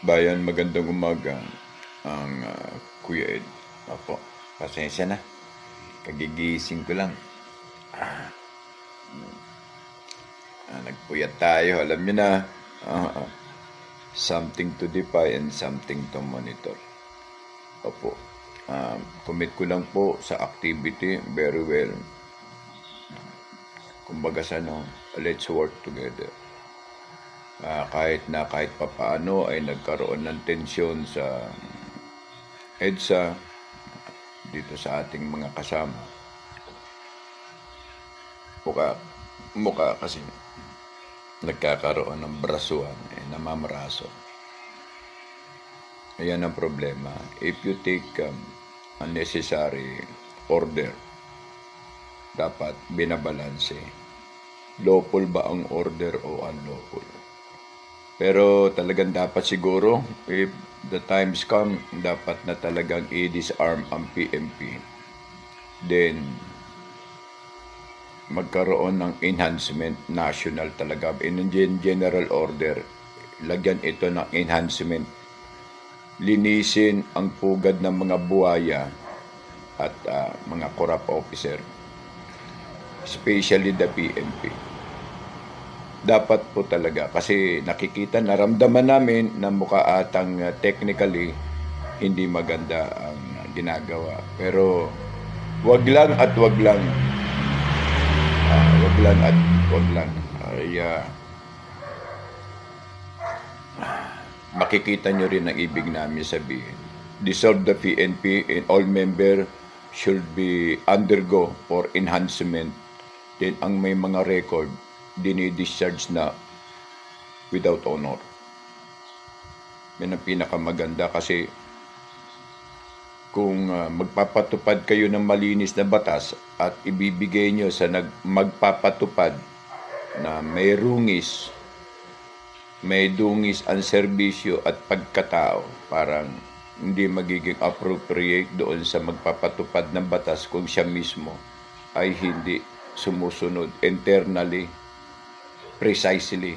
Bayan, magandang umaga ang Kuya Ed. Opo, pasensya na. Kagigising ko lang. Nagpuyat tayo. Alam niyo na, ah, something to defy and something to monitor. Opo, commit ko lang po sa activity. Very well. Kumbaga sa let's work together. Kahit papaano ay nagkaroon ng tensyon sa EDSA dito sa ating mga kasama. Mukha kasi nagkakaroon ng brasuan, namamaraso. Ayan ang problema. If you take unnecessary order, dapat binabalanse. Lawful ba ang order o unlawful? Pero talagang dapat siguro, if the times come, dapat na talagang i-disarm ang PNP. Then, magkaroon ng enhancement national talaga. In general order, lagyan ito ng enhancement. Linisin ang pugad ng mga buhaya at mga corrupt officer, especially the PNP. Dapat po talaga kasi nakikita, naramdaman namin na mukha atang technically hindi maganda ang ginagawa. Pero wag lang at wag lang. Makikita nyo rin ang ibig namin sabihin. Dissolve the PNP and all member should be undergo for enhancement. Then ang may mga record, dinidischarge na without honor. Yan ang pinakamaganda kasi kung magpapatupad kayo ng malinis na batas at ibibigay nyo sa magpapatupad na may dungis ang serbisyo at pagkatao, parang hindi magiging appropriate doon sa magpapatupad ng batas kung siya mismo ay hindi sumusunod internally, precisely,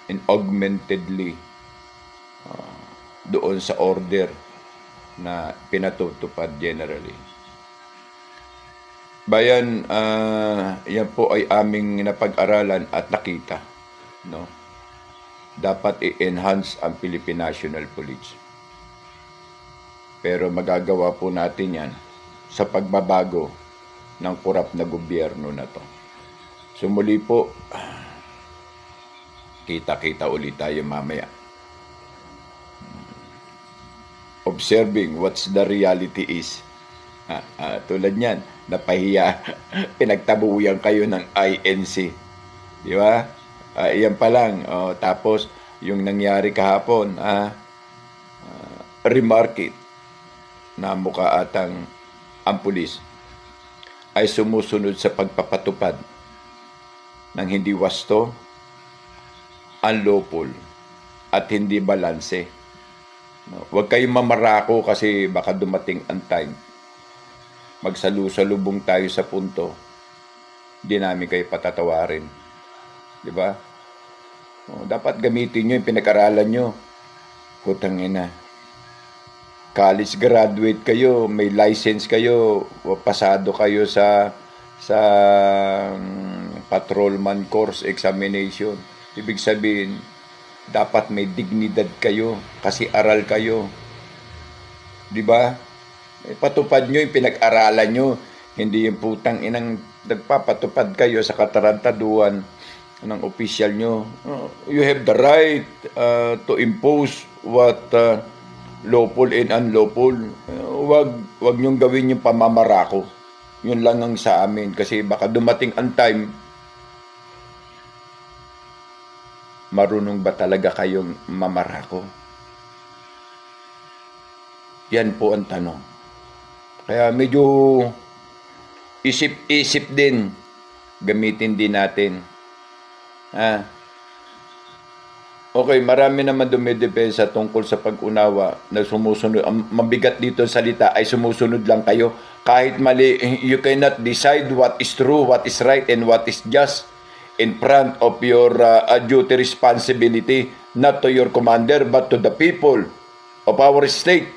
and augmentedly doon sa order na pinatutupad generally. Bayan, yan po ay aming napag-aralan at nakita. No? Dapat i-enhance ang Philippine National Police. Pero magagawa po natin yan sa pagbabago ng korap na gobyerno na to. So muli po, kita-kita ulit tayo mamaya. Observing what's the reality is. Tulad niyan, napahiya, pinagtabuyan kayo ng INC. Di ba? Iyan pa lang. Tapos, yung nangyari kahapon, remark it, na mukha atang ang pulis ay sumusunod sa pagpapatupad ng hindi wasto, unlawful, at hindi balanse. Huwag kayong mamarako kasi baka dumating ang time. Magsalusalubong tayo sa punto. Hindi namin kayo patatawarin. Di ba? Dapat gamitin nyo yung pinag-aralan nyo. Putang ina. College graduate kayo, may license kayo, pasado kayo sa patrolman course examination. Ibig sabihin, dapat may dignidad kayo kasi aral kayo. Di ba? Patupad nyo yung pinag-aralan nyo. Hindi yung putang inang nagpapatupad kayo sa katarantaduan ng opisyal nyo. You have the right to impose what lawful and unlawful. Wag nyong gawin yung pamamarako. Yun lang ang sa amin kasi baka dumating ang time, marunong ba talaga kayong mamarako? Yan po ang tanong. Kaya medyo isip-isip din, gamitin din natin. Okay, marami naman dumidepensa tungkol sa pag-unawa na sumusunod. Ang mabigat dito sa salita ay sumusunod lang kayo. Kahit mali, you cannot decide what is true, what is right, and what is just in front of your duty responsibility, not to your commander, but to the people of our state.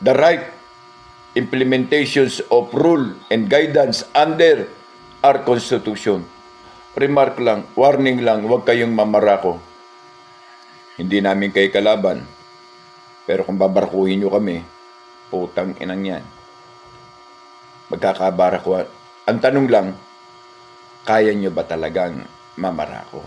The right implementations of rule and guidance under our Constitution. Remark lang, warning lang, huwag kayong mamarako. Hindi namin kayo kalaban. Pero kung babarkuhin nyo kami, putang inang yan. Magkakabarako. Ang tanong lang, kaya nyo ba talagang mamarako?